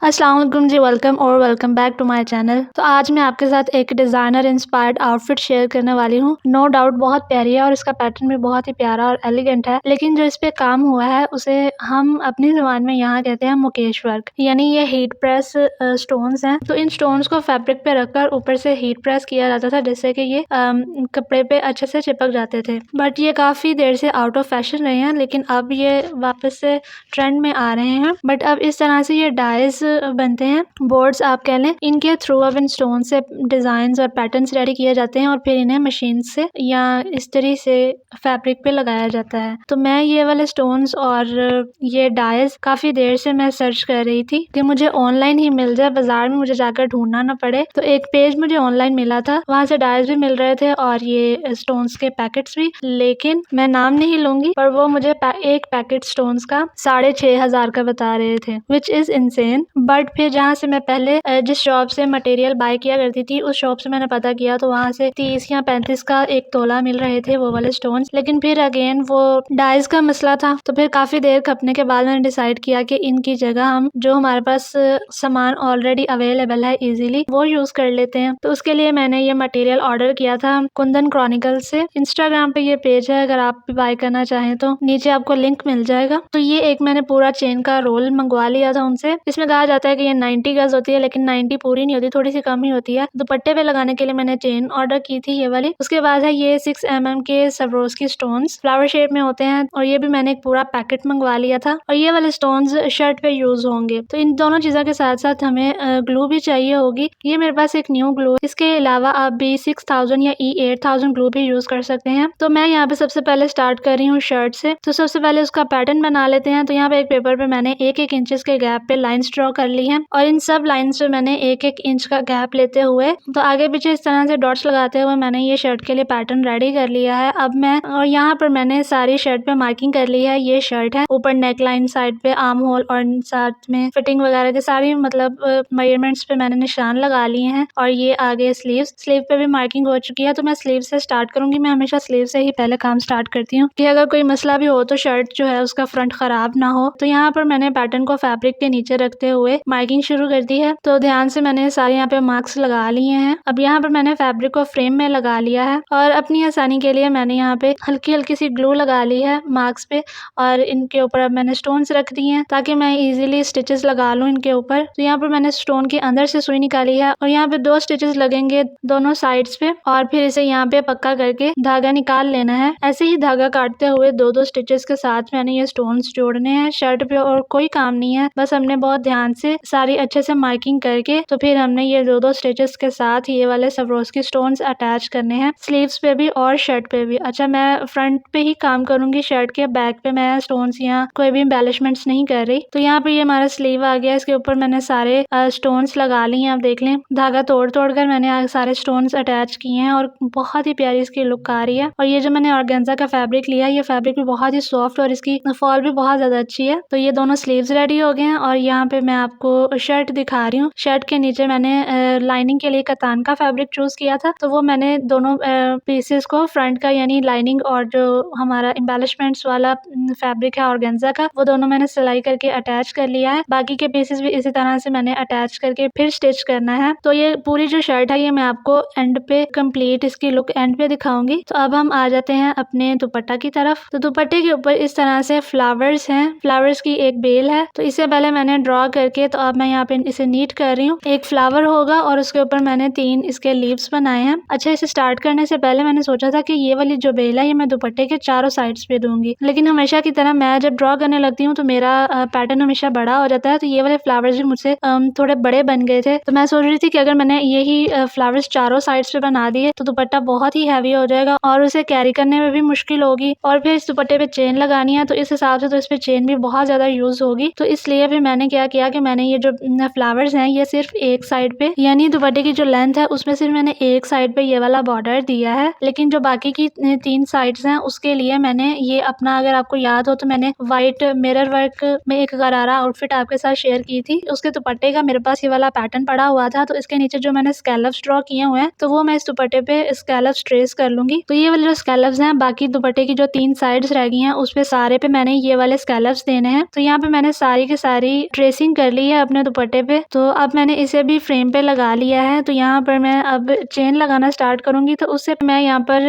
अस्सलाम वालेकुम जी, welcome back to my channel. तो आज मैं आपके साथ एक डिज़ाइनर इंस्पायर्ड आउटफिट शेयर करने वाली हूँ। नो डाउट बहुत प्यारी है और इसका पैटर्न भी बहुत ही प्यारा और एलिगेंट है, लेकिन जो इस पे काम हुआ है उसे हम अपनी ज़ुबान में यहाँ कहते हैं मुकेश वर्क, यानी ये हीट प्रेस स्टोन्स हैं। तो इन स्टोन्स को फैब्रिक पे रखकर ऊपर से हीट प्रेस किया जाता था, जिससे कि ये कपड़े पे अच्छे से चिपक जाते थे। बट ये काफ़ी देर से आउट ऑफ फैशन रहे हैं, लेकिन अब ये वापस से ट्रेंड में आ रहे हैं। बट अब इस तरह से ये डाइज बनते हैं, बोर्ड्स आप कह लें, इनके थ्रू अब इन स्टोन से डिजाइन और पैटर्न्स रेडी किए जाते हैं और फिर इन्हें मशीन से या इस तरह से फैब्रिक पे लगाया जाता है। तो मैं ये वाले स्टोन्स और ये डाइज काफी देर से मैं सर्च कर रही थी कि मुझे ऑनलाइन ही मिल जाए, बाजार में मुझे जाकर ढूंढना ना पड़े। तो एक पेज मुझे ऑनलाइन मिला था, वहां से डाइज भी मिल रहे थे और ये स्टोन्स के पैकेट्स भी, लेकिन मैं नाम नहीं लूंगी, पर वो मुझे एक पैकेट स्टोन्स का 6,500 का बता रहे थे, विच इज इनसेन। बट फिर जहाँ से मैं पहले जिस शॉप से मटेरियल बाय किया करती थी, उस शॉप से मैंने पता किया तो वहाँ से 30 या 35 का एक तोला मिल रहे थे वो वाले स्टोन्स। लेकिन फिर अगेन वो डाइज का मसला था, तो फिर काफी देर खपने के बाद मैंने डिसाइड किया कि इनकी जगह हम जो हमारे पास सामान ऑलरेडी अवेलेबल है इजीली, वो यूज कर लेते हैं। तो उसके लिए मैंने ये मटेरियल ऑर्डर किया था कुंदन क्रॉनिकल से। इंस्टाग्राम पे ये पेज है, अगर आप भी बाय करना चाहें तो नीचे आपको लिंक मिल जाएगा। तो ये एक मैंने पूरा चेन का रोल मंगवा लिया था उनसे। इसमें कहा जाता है कि ये 90 गज होती है, लेकिन 90 पूरी नहीं होती, थोड़ी सी कम ही होती है। दुपट्टे पे लगाने के लिए मैंने चेन ऑर्डर की थी ये वाली। उसके बाद है ये 6 mm के सवरोस्की स्टोन्स, फ्लावर शेप में होते हैं, और ये भी मैंने एक पूरा पैकेट मंगवा लिया था। और ये वाले स्टोन्स शर्ट पे यूज होंगे। तो इन दोनों चीजों के साथ साथ हमें ग्लू भी चाहिए होगी। ये मेरे पास एक न्यू ग्लू, इसके अलावा आप B6000 या E8000 ग्लू भी यूज कर सकते हैं। तो मैं यहाँ पे सबसे पहले स्टार्ट कर रही हूँ शर्ट से। तो सबसे पहले उसका पैटर्न बना लेते हैं। तो यहाँ पे एक पेपर पे मैंने 1-1 इंचेस के गैप पे लाइंस ड्रॉ कर ली है, और इन सब लाइंस पे मैंने 1-1 इंच का गैप लेते हुए, तो आगे पीछे इस तरह से डॉट्स लगाते हुए मैंने ये शर्ट के लिए पैटर्न रेडी कर लिया है। अब मैं और यहाँ पर मैंने सारी शर्ट पे मार्किंग कर ली है। ये शर्ट है, ऊपर नेक लाइन, साइड पे आर्म होल और साथ में फिटिंग वगैरह के सारी मतलब मेजरमेंट्स पे मैंने निशान लगा लिए हैं। और ये आगे स्लीव पे भी मार्किंग हो चुकी है। तो मैं स्लीव से स्टार्ट करूंगी। मैं हमेशा स्लीव से ही पहले काम स्टार्ट करती हूँ कि अगर कोई मसला भी हो तो शर्ट जो है उसका फ्रंट खराब ना हो। तो यहाँ पर मैंने पैटर्न को फैब्रिक के नीचे रखते हुए मार्किंग शुरू कर दी है। तो ध्यान से मैंने सारे यहाँ पे मार्क्स लगा लिए हैं। अब यहाँ पर मैंने फैब्रिक को फ्रेम में लगा लिया है, और अपनी आसानी के लिए मैंने यहाँ पे हल्की हल्की सी ग्लू लगा ली है मार्क्स पे, और इनके ऊपर अब मैंने स्टोन्स रख दिए हैं ताकि मैं इजीली स्टिचेस लगा लूँ इनके ऊपर। तो यहाँ पर मैंने स्टोन के अंदर से सुई निकाली है, और यहाँ पे 2 स्टिचेस लगेंगे दोनों साइड्स पे, और फिर इसे यहाँ पे पक्का करके धागा निकाल लेना है। ऐसे ही धागा काटते हुए 2-2 स्टिचेस के साथ मैंने ये स्टोन्स जोड़ने हैं शर्ट पे, और कोई काम नहीं है, बस हमने बहुत ध्यान से सारी अच्छे से मार्किंग करके तो फिर हमने ये 2-2 स्टिचेस के साथ ये वाले सवरोस्की स्टोन्स अटैच करने हैं स्लीव्स पे भी और शर्ट पे भी। अच्छा, मैं फ्रंट पे ही काम करूंगी, शर्ट के बैक पे मैं स्टोन्स यहाँ कोई भी एम्बेलिशमेंट्स नहीं कर रही। तो यहाँ पे ये हमारा स्लीव आ गया, इसके ऊपर मैंने सारे स्टोन्स लगा ली हैं। आप देख लें, धागा तोड़ कर मैंने सारे स्टोन्स अटैच किए हैं, और बहुत ही प्यारी इसकी लुक आ रही है। और ये जो मैंने ऑर्गेन्जा का फैब्रिक लिया है, ये फैब्रिक भी बहुत ही सॉफ्ट और इसकी फॉल भी बहुत ज्यादा अच्छी है। तो ये दोनों स्लीव्स रेडी हो गए हैं, और यहाँ पे मैं आपको शर्ट दिखा रही हूँ। शर्ट के नीचे मैंने लाइनिंग के लिए कतान का फैब्रिक चूज किया था, तो वो मैंने दोनों पीसेस को फ्रंट का यानी लाइनिंग और जो हमारा एम्बेलिशमेंट्स वाला फैब्रिक है ऑर्गेन्जा का, वो दोनों मैंने सिलाई करके अटैच कर लिया है। बाकी के पीसेस भी इसी तरह से मैंने अटैच करके फिर स्टिच करना है। तो ये पूरी जो शर्ट है ये मैं आपको एंड पे कंप्लीट इसकी लुक एंड पे दिखाऊंगी। तो अब हम आ जाते हैं अपने दुपट्टा की तरफ। तो दुपट्टे के ऊपर इस तरह से फ्लावर्स हैं, फ्लावर्स की एक बेल है। तो इसे पहले मैंने ड्रॉ करके, तो अब मैं यहाँ पे इसे नीट कर रही हूँ। एक फ्लावर होगा और उसके ऊपर मैंने 3 इसके लीव्स बनाए हैं। अच्छा, इसे स्टार्ट करने से पहले मैंने सोचा था कि ये वाली जो बेल है ये मैं दुपट्टे के चारों साइड्स पे दूंगी, लेकिन हमेशा की तरह मैं जब ड्रॉ करने लगती हूँ तो मेरा पैटर्न हमेशा बड़ा हो जाता है। तो ये वाले फ्लावर्स भी मुझसे थोड़े बड़े बन गए थे। तो मैं सोच रही थी कि अगर मैंने यही फ्लावर्स चारों साइड्स पे बना दिए तो दुपट्टा बहुत ही हैवी हो जाएगा और उसे कैरी करने में भी मुश्किल होगी, और फिर इस दुपट्टे पे चेन लगानी है तो इस हिसाब से तो इस पे चेन भी बहुत ज्यादा यूज होगी। तो इसलिए फिर मैंने क्या किया कि मैंने ये जो फ्लावर्स हैं ये सिर्फ एक साइड पे, यानी दुपट्टे की जो लेंथ है उसमें सिर्फ मैंने एक साइड पे ये वाला बॉर्डर दिया है, लेकिन जो बाकी की 3 साइड्स हैं उसके लिए मैंने ये अपना, अगर आपको याद हो तो मैंने व्हाइट मिरर वर्क में एक गरारा आउटफिट आपके साथ शेयर की थी, उसके दुपट्टे का मेरे पास ये वाला पैटर्न पड़ा हुआ था। तो इसके नीचे जो मैंने स्कैलप्स ड्रॉ किए हुए हैं तो वो मैं इस दुपट्टे पे स्कैलप्स ट्रेस कर लूंगी। तो ये वाले जो स्कैलप्स हैं, बाकी दुपट्टे की जो 3 साइड्स रह गई हैं उस पे सारे पे मैंने ये वाले स्कैलप्स देने हैं। तो यहाँ पे मैंने सारी की सारी ट्रेसिंग कर कर ली है अपने दुपट्टे पे। तो अब मैंने इसे भी फ्रेम पे लगा लिया है। तो यहाँ पर मैं अब चेन लगाना स्टार्ट करूंगी। तो उससे मैं यहाँ पर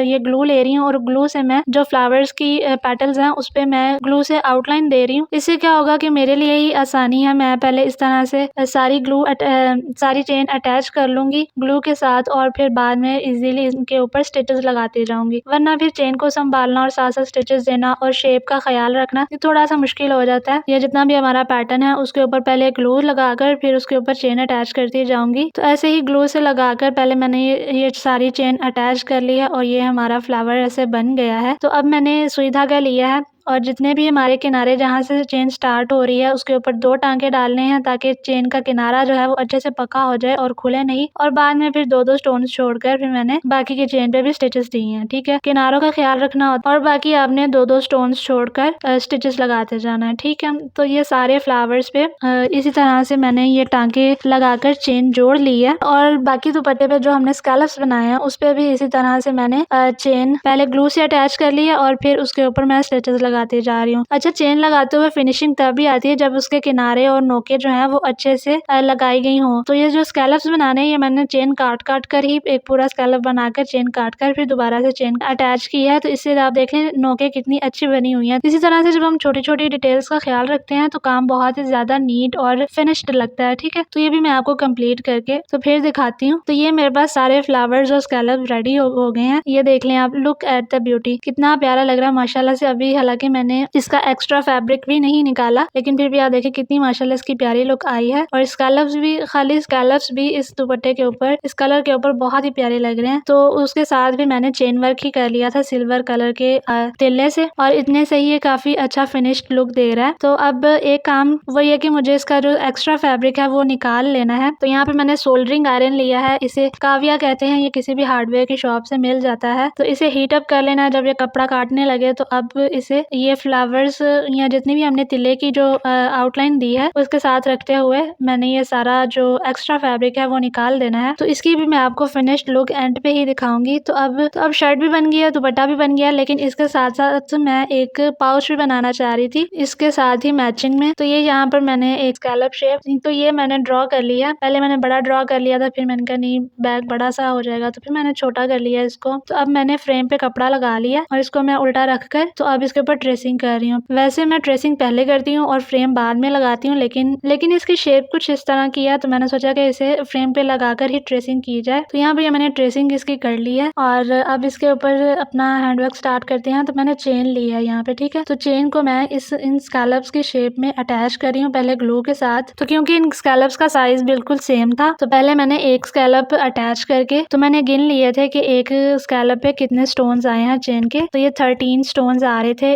ये ग्लू ले रही हूँ और ग्लू से मैं जो फ्लावर्स की पेटल्स हैं उस पे मैं ग्लू से आउटलाइन दे रही हूँ। इससे क्या होगा कि मेरे लिए ही आसानी है। मैं पहले इस तरह से सारी चेन अटैच कर लूंगी ग्लू के साथ और फिर बाद में इजीली इनके ऊपर स्टिचेस लगाती जाऊंगी। वरना फिर चेन को संभालना और साथ साथ स्टिचेस देना और शेप का ख्याल रखना ये थोड़ा सा मुश्किल हो जाता है। ये जितना भी हमारा पैटर्न है उसके ऊपर पहले ग्लू लगाकर फिर उसके ऊपर चेन अटैच करती जाऊंगी। तो ऐसे ही ग्लू से लगाकर पहले मैंने ये सारी चेन अटैच कर ली है और ये हमारा फ्लावर ऐसे बन गया है। तो अब मैंने सुई धागा लिया है और जितने भी हमारे किनारे जहाँ से चेन स्टार्ट हो रही है उसके ऊपर 2 टांके डालने हैं ताकि चेन का किनारा जो है वो अच्छे से पक्का हो जाए और खुले नहीं। और बाद में फिर 2-2 स्टोन्स छोड़कर फिर मैंने बाकी की चेन पे भी स्टिचेस दी हैं। ठीक है, किनारों का ख्याल रखना होता है और बाकी आपने 2-2 स्टोन्स छोड़कर स्टिचेस लगाते जाना है। ठीक है, तो ये सारे फ्लावर्स पे इसी तरह से मैंने ये टांके लगाकर चेन जोड़ ली है। और बाकी दुपट्टे पे जो हमने स्कैलप्स बनाए हैं उस पे भी इसी तरह से मैंने चेन पहले ग्लू से अटैच कर ली है और फिर उसके ऊपर मैं स्टिचेस लगाती जा रही हूँ। अच्छा, चेन लगाते हुए फिनिशिंग तभी आती है जब उसके किनारे और नोके जो है वो अच्छे से लगाई गई हो। तो ये जो स्कैलप्स बनाने हैं ये मैंने चेन काट काट कर ही एक पूरा स्कैलप बनाकर चेन काट कर फिर दोबारा से चेन अटैच की है। तो इससे आप देखें नोके कितनी अच्छी बनी हुई है। इसी तरह से जब हम छोटी छोटी डिटेल्स का ख्याल रखते हैं तो काम बहुत ही ज्यादा नीट और फिनिश्ड लगता है। ठीक है, तो ये भी मैं आपको कंप्लीट करके तो फिर दिखाती हूँ। तो ये मेरे पास सारे फ्लावर्स और स्कैलप रेडी हो गए हैं। ये देख लें आप, लुक एट द ब्यूटी, कितना प्यारा लग रहा है माशाल्लाह से। अभी हालांकि मैंने इसका एक्स्ट्रा फैब्रिक भी नहीं निकाला लेकिन फिर भी आप देखें कितनी माशाल्लाह इसकी प्यारी लुक आई है। और स्कैलप्स भी, खाली स्कैलप्स भी इस दुपट्टे के ऊपर इस कलर के ऊपर बहुत ही प्यारे लग रहे हैं। तो उसके साथ भी मैंने चेन वर्क ही कर लिया था सिल्वर कलर के तिल्ले से और इतने से ही ये काफी अच्छा फिनिश्ड लुक दे रहा है। तो अब एक काम वो ये कि मुझे इसका जो एक्स्ट्रा फैब्रिक है वो निकाल लेना है। तो यहाँ पे मैंने सोल्डरिंग आयरन लिया है, इसे काविया कहते हैं, ये किसी भी हार्डवेयर की शॉप से मिल जाता है। तो इसे हीट अप कर लेना है जब ये कपड़ा काटने लगे। तो अब इसे ये फ्लावर्स या जितनी भी हमने तिल्ले की जो आउटलाइन दी है उसके साथ रखते हुए मैंने ये सारा जो एक्स्ट्रा फैब्रिक है वो निकाल देना है। तो इसकी भी मैं आपको फिनिश्ड लुक एंड पे ही दिखाऊंगी। तो अब शर्ट भी बन गई है, दुपट्टा भी बन गया, लेकिन इसके साथ साथ मैं एक पाउच भी बनाना चाह रही थी इसके साथ ही मैचिंग में। तो ये यहाँ पर मैंने एक स्कैलप शेप तो ये मैंने ड्रॉ कर लिया। पहले मैंने बड़ा ड्रॉ कर लिया था, फिर मैंने कहा नहीं बैग बड़ा सा हो जाएगा, तो फिर मैंने छोटा कर लिया इसको। तो अब मैंने फ्रेम पे कपड़ा लगा लिया और इसको मैं उल्टा रखकर तो अब इसके ऊपर ट्रेसिंग कर रही हूँ। वैसे मैं ट्रेसिंग पहले करती हूँ और फ्रेम बाद में लगाती हूँ, लेकिन इसकी शेप कुछ इस तरह की है तो मैंने सोचा कि इसे फ्रेम पे लगाकर ही ट्रेसिंग की जाए। तो यहाँ पे मैंने ट्रेसिंग इसकी कर ली है और अब इसके ऊपर अपना हैंडवर्क स्टार्ट करते हैं। तो मैंने चेन ली है यहाँ पे। ठीक है, तो चेन को मैं इन स्कैलप्स की शेप में अटैच कर रही हूँ पहले ग्लू के साथ। तो क्योंकि इन स्कैलप्स का साइज बिल्कुल सेम था तो पहले मैंने एक स्कैलप अटैच करके तो मैंने गिन लिए थे कि एक स्कैलप पे कितने स्टोन्स आए हैं चेन के। तो ये 13 स्टोन्स आ रहे थे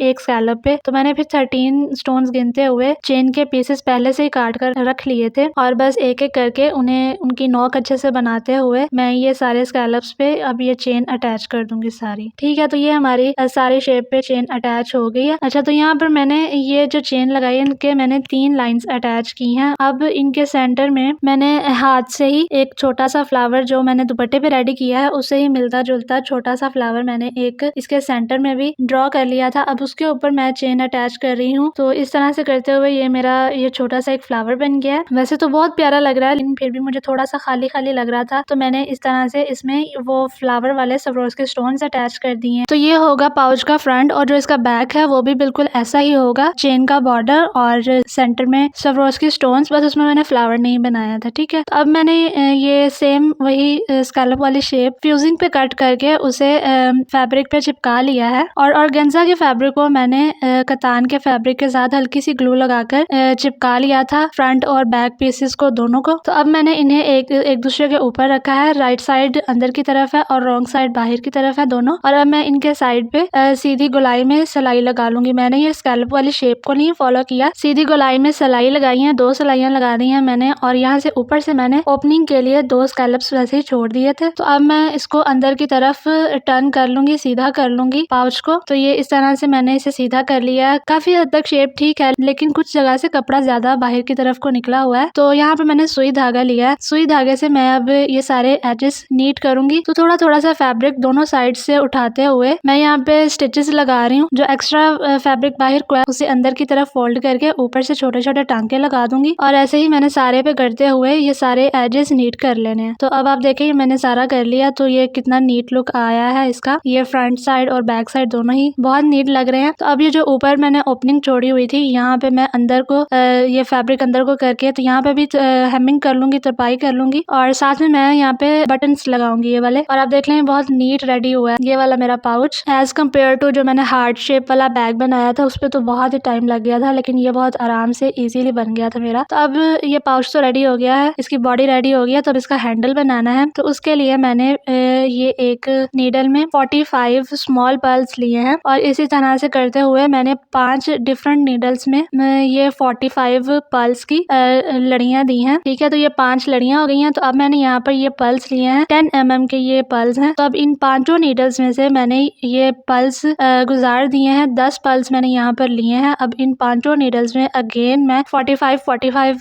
एक स्कैलप पे। तो मैंने फिर 13 स्टोन्स गिनते हुए चेन के पीसेस पहले से ही काट कर रख लिए थे और बस एक एक करके उनकी नोक अच्छे से बनाते हुए मैं ये सारे स्कैलप्स पे अब ये चेन अटैच कर दूंगी सारी। ठीक है, तो ये हमारी सारी शेप पे चेन अटैच हो गई है। अच्छा, तो यहाँ पर मैंने ये जो चेन लगाई है इनके मैंने 3 लाइंस अटैच की हैं। अब इनके सेंटर में मैंने हाथ से ही एक छोटा सा फ्लावर जो मैंने दुपट्टे पे रेडी किया है उससे ही मिलता जुलता छोटा सा फ्लावर मैंने एक इसके सेंटर में भी ड्रॉ कर लिया था। अब उसके ऊपर मैं चेन अटैच कर रही हूँ। तो इस तरह से करते हुए ये मेरा ये छोटा सा एक फ्लावर बन गया है। वैसे तो बहुत प्यारा लग रहा है लेकिन फिर भी मुझे थोड़ा सा खाली खाली लग रहा था तो मैंने इस तरह से इसमें वो फ्लावर वाले सवरोस्की स्टोन्स अटैच कर दिए हैं। तो ये होगा पाउच का फ्रंट और जो इसका बैक है वो भी बिल्कुल ऐसा ही होगा, चेन का बॉर्डर और सेंटर में सवरोस्की स्टोन्स, बस उसमें मैंने फ्लावर नहीं बनाया था। ठीक है, तो अब मैंने ये सेम वही स्कैलप वाली शेप फ्यूजिंग पे कट करके उसे फैब्रिक पे चिपका लिया है और ऑर्गेन्जा के फैब्रिक को मैंने कतान के फैब्रिक के साथ हल्की सी ग्लू लगाकर चिपका लिया था फ्रंट और बैक पीसेस को दोनों को। तो अब मैंने इन्हें एक दूसरे के ऊपर रखा है। राइट साइड अंदर की तरफ है और रॉन्ग साइड बाहर की तरफ है दोनों। और अब मैं इनके साइड पे सीधी गोलाई में सिलाई लगा लूंगी। मैंने ये स्कैलप वाली शेप को नहीं फॉलो किया, सीधी गोलाई में सिलाई लगाई है, 2 सिलाइयां लगा दी हैं मैंने और यहाँ से ऊपर से मैंने ओपनिंग के लिए 2 स्कैलप्स वैसे ही छोड़ दिए थे। तो अब मैं इसको अंदर की तरफ टर्न कर लूंगी, सीधा कर लूंगी पाउच को। तो ये इस तरह से मैंने इसे सीधा कर लिया है। काफी हद तक शेप ठीक है, लेकिन कुछ जगह से कपड़ा ज्यादा बाहर की तरफ को निकला हुआ है। तो यहाँ पे मैंने सुई धागा लिया है। सुई धागे से मैं अब ये सारे एजेस नीट करूंगी। तो थोड़ा थोड़ा सा फैब्रिक दोनों साइड से उठाते हुए मैं यहाँ पे स्टिचेस लगा रही हूँ। जो एक्स्ट्रा फैब्रिक बाहर को है उसे अंदर की तरफ फोल्ड करके ऊपर से छोटे छोटे टांके लगा दूंगी। और ऐसे ही मैंने सारे पे करते हुए ये सारे एजेस नीट कर लेने हैं। तो अब आप देखिए मैंने सारा कर लिया। तो ये कितना नीट लुक आया है इसका। ये फ्रंट साइड और बैक साइड दोनों ही बहुत नीट लग रहे हैं। तो अब ये जो ऊपर मैंने ओपनिंग छोड़ी हुई थी, यहाँ पे मैं अंदर को ये फैब्रिक अंदर को करके तो यहाँ पे भी हेमिंग कर लूंगी, तरपाई कर लूंगी। और साथ में मैं यहाँ पे बटन्स लगाऊंगी ये वाले। और आप देख लें बहुत नीट रेडी हुआ है ये वाला मेरा पाउच। एज कम्पेयर टू जो मैंने हार्ट शेप वाला बैग बनाया था उस पर तो बहुत ही टाइम लग गया था, लेकिन ये बहुत आराम से इजीली बन गया था मेरा। तो अब ये पाउच तो रेडी हो गया है, इसकी बॉडी रेडी हो गया। तो अब इसका हैंडल बनाना है। तो उसके लिए मैंने ये एक नीडल में 45 स्मॉल पर्ल्स लिए हैं। और इसी तरह से करते हुए मैंने 5 डिफरेंट नीडल्स में ये 45 पर्ल्स की लड़ियां दी हैं। ठीक है, तो ये 5 लड़ियां हो गई हैं। तो अब मैंने यहाँ पर ये पर्ल्स लिए हैं, 10 mm के ये पर्ल्स हैं। तो अब इन 5 नीडल्स में से मैंने ये पर्ल्स गुजार दिए हैं। 10 पर्ल्स मैंने यहाँ पर लिए हैं। अब इन 5 नीडल्स में अगेन मैं 45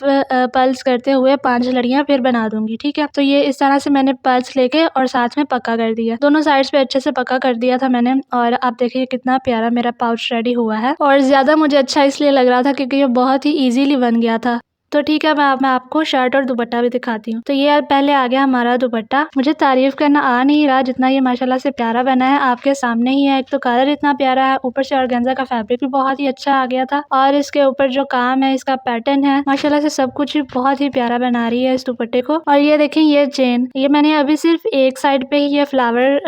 पर्ल्स करते हुए 5 लड़ियां फिर बना दूंगी। ठीक है, तो ये इस तरह से मैंने पर्ल्स लेके और साथ में पक्का कर दिया। दोनों साइड्स पे अच्छे से पक्का कर दिया था मैंने। और आप देखिए कितना प्यारा मेरा पाउच रेडी हुआ है। और ज्यादा मुझे अच्छा इसलिए लग रहा था क्योंकि ये बहुत ही इजीली बन गया था। तो ठीक है, मैं आपको शर्ट और दुपट्टा भी दिखाती हूँ। तो ये पहले आ गया हमारा दुपट्टा। मुझे तारीफ करना आ नहीं रहा जितना ये माशाल्लाह से प्यारा बना है। आपके सामने ही है। एक तो कलर इतना प्यारा है, ऊपर से ऑर्गेन्जा का फैब्रिक भी बहुत ही अच्छा आ गया था। और इसके ऊपर जो काम है, इसका पैटर्न है, माशाल्लाह से सब कुछ बहुत ही प्यारा बना रही है इस दुपट्टे को। और ये देखें ये चेन, ये मैंने अभी सिर्फ एक साइड पे ही ये फ्लावर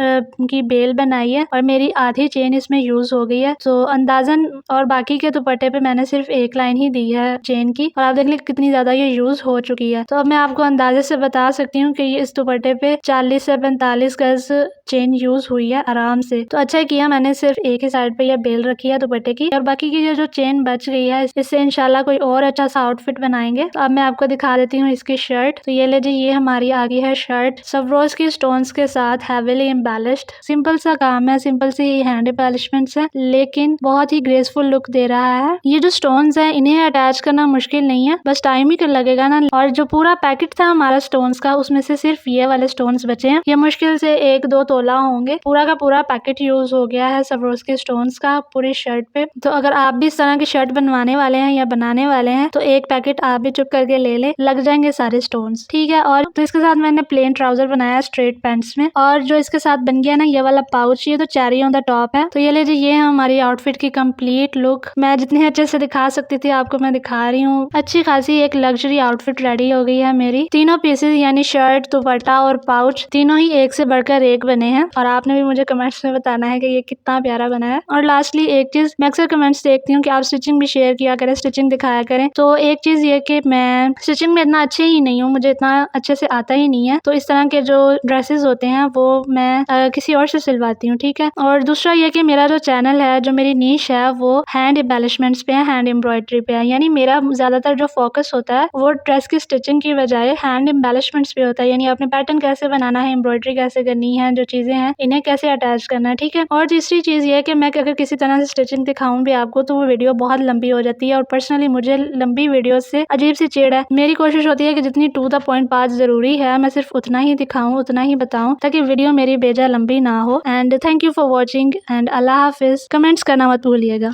की बेल बनाई है और मेरी आधी चेन इसमें यूज हो गई है। तो अंदाजन और बाकी के दुपट्टे पे मैंने सिर्फ एक लाइन ही दी है चेन की। और आप देख लीजिए कितनी ज्यादा ये यूज हो चुकी है। तो अब मैं आपको अंदाजे से बता सकती हूँ कि ये इस दुपट्टे पे 40 से 45 गज चेन यूज हुई है आराम से। तो अच्छा किया मैंने सिर्फ एक ही साइड पे ये बेल रखी है दुपट्टे की। और बाकी की जो चेन बच गई है इससे इंशाल्लाह कोई और अच्छा सा आउटफिट बनाएंगे। तो अब मैं आपको दिखा देती हूँ इसकी शर्ट। तो ये लीजिए ये हमारी आ गई है शर्ट, सवरोज की स्टोन्स के साथ, हैवीली एम्बेलिश्ड। सिंपल सा काम है, सिंपल सी हैंड एम्बेलिशमेंट्स है, लेकिन बहुत ही ग्रेसफुल लुक दे रहा है। ये जो स्टोन्स है इन्हें अटैच करना मुश्किल नहीं है, बस टाइम ही लगेगा ना। और जो पूरा पैकेट था हमारा स्टोन्स का उसमें से सिर्फ ये वाले स्टोन्स बचे हैं। ये मुश्किल से 1-2 तोला होंगे। पूरा का पूरा पैकेट यूज हो गया है सवरोज के स्टोन्स का पूरी शर्ट पे। तो अगर आप भी इस तरह की शर्ट बनवाने वाले हैं या बनाने वाले हैं तो एक पैकेट आप भी चुप करके ले ले, लग जाएंगे सारे स्टोन्स। ठीक है, और तो इसके साथ मैंने प्लेन ट्राउजर बनाया स्ट्रेट पैंट्स में। और जो इसके साथ बन गया ना ये वाला पाउच, ये तो चेरी ऑन द टॉप है। तो ये लीजिए ये हमारी आउटफिट की कंप्लीट लुक। मैं जितने अच्छे से दिखा सकती थी आपको मैं दिखा रही हूँ। अच्छी खासी एक लग्जरी आउटफिट रेडी हो गई है मेरी। तीनों पीसेस यानी शर्ट, दुपट्टा और पाउच तीनों ही एक से बढ़कर एक बने हैं। और आपने भी मुझे कमेंट्स में बताना है कि ये कितना प्यारा बना है। और लास्टली एक चीज, मैं अक्सर कमेंट्स देखती हूँ कि आप स्टिचिंग भी शेयर किया करें, स्टिचिंग दिखाया करें। तो एक चीज ये कि मैं स्टिचिंग में इतना अच्छे ही नहीं हूँ, मुझे इतना अच्छे से आता ही नहीं है। तो इस तरह के जो ड्रेसेस होते हैं वो मैं किसी और से सिलवाती हूँ। ठीक है, और दूसरा ये कि मेरा जो चैनल है, जो मेरी नीश है वो हैंड एम्बेलिशमेंट्स पे है, हैंड एम्ब्रॉयडरी पे है। यानी मेरा ज्यादातर जो फोकस होता है वो ड्रेस की स्टिचिंग की बजाय हैंड एम्बेलिशमेंट्स पे होता है। यानी आपने पैटर्न कैसे बनाना है, एम्ब्रॉयडरी कैसे करनी है, जो चीजें हैं इन्हें कैसे अटैच करना है। ठीक है, और तीसरी चीज ये है कि मैं अगर किसी तरह से स्टिचिंग दिखाऊं भी आपको तो वो वीडियो बहुत लंबी हो जाती है। और पर्सनली मुझे लंबी वीडियो से अजीब सी चिढ़ है। मेरी कोशिश होती है कि जितनी टू द पॉइंट बात जरूरी है मैं सिर्फ उतना ही दिखाऊं, उतना ही बताऊं, ताकि वीडियो मेरी बेजा लंबी ना हो। And thank you for watching and Allah Hafiz. Comments करना मत भूलिएगा।